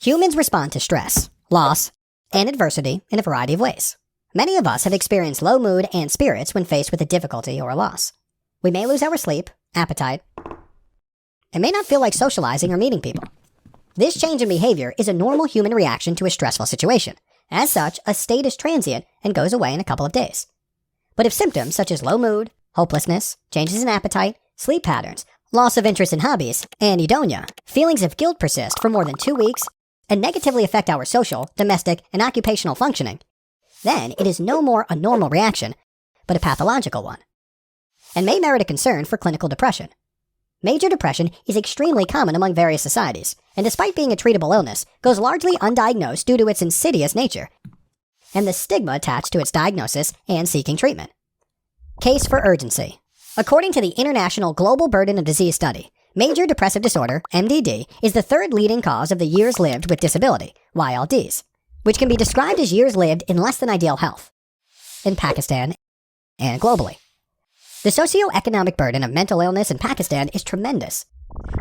Humans respond to stress, loss, and adversity in a variety of ways. Many of us have experienced low mood and spirits when faced with a difficulty or a loss. We may lose our sleep, appetite, and may not feel like socializing or meeting people. This change in behavior is a normal human reaction to a stressful situation. As such, a state is transient and goes away in a couple of days. But if symptoms such as low mood, hopelessness, changes in appetite, sleep patterns, loss of interest in hobbies, anhedonia, feelings of guilt persist for more than 2 weeks, and negatively affect our social, domestic, and occupational functioning, then it is no more a normal reaction, but a pathological one, and may merit a concern for clinical depression. Major depression is extremely common among various societies, and despite being a treatable illness, goes largely undiagnosed due to its insidious nature, and the stigma attached to its diagnosis and seeking treatment. Case for urgency. According to the International Global Burden of Disease Study, major depressive disorder, MDD, is the third leading cause of the years lived with disability, YLDs, which can be described as years lived in less than ideal health, in Pakistan and globally. The socioeconomic burden of mental illness in Pakistan is tremendous,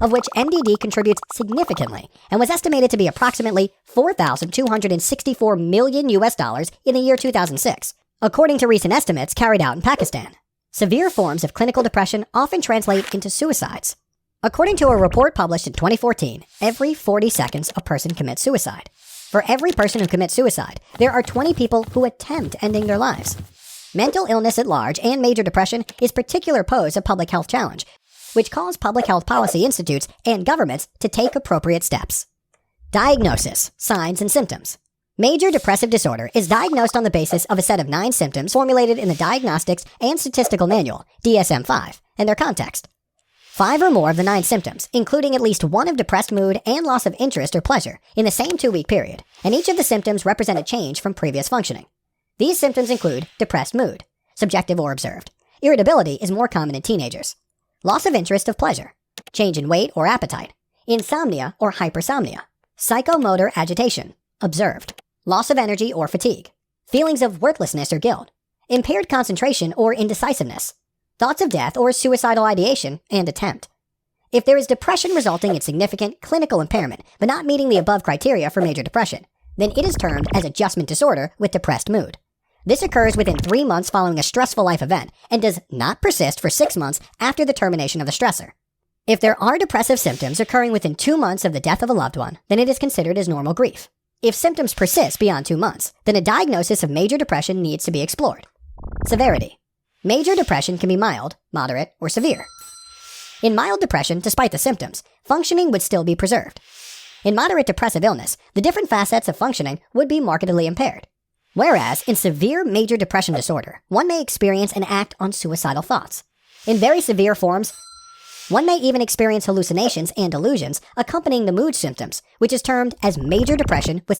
of which MDD contributes significantly and was estimated to be approximately $4,264 million in the year 2006, according to recent estimates carried out in Pakistan. Severe forms of clinical depression often translate into suicides. According to a report published in 2014, every 40 seconds a person commits suicide. For every person who commits suicide, there are 20 people who attempt ending their lives. Mental illness at large and major depression is particular pose a public health challenge, which calls public health policy institutes and governments to take appropriate steps. Diagnosis, signs, and symptoms. Major depressive disorder is diagnosed on the basis of a set of 9 symptoms formulated in the Diagnostics and Statistical Manual, DSM-5, and their context. 5 or more of the 9 symptoms, including at least one of depressed mood and loss of interest or pleasure in the same 2-week period, and each of the symptoms represent a change from previous functioning. These symptoms include depressed mood, subjective or observed. Irritability is more common in teenagers. Loss of interest of pleasure, change in weight or appetite, insomnia or hypersomnia, psychomotor agitation, observed, loss of energy or fatigue, feelings of worthlessness or guilt, impaired concentration or indecisiveness, thoughts of death or suicidal ideation and attempt. If there is depression resulting in significant clinical impairment but not meeting the above criteria for major depression, then it is termed as adjustment disorder with depressed mood. This occurs within 3 months following a stressful life event and does not persist for 6 months after the termination of the stressor. If there are depressive symptoms occurring within 2 months of the death of a loved one, then it is considered as normal grief. If symptoms persist beyond 2 months, then a diagnosis of major depression needs to be explored. Severity. Major depression can be mild, moderate, or severe. In mild depression, despite the symptoms, functioning would still be preserved. In moderate depressive illness, the different facets of functioning would be markedly impaired. Whereas, in severe major depression disorder, one may experience and act on suicidal thoughts. In very severe forms, one may even experience hallucinations and delusions accompanying the mood symptoms, which is termed as major depression with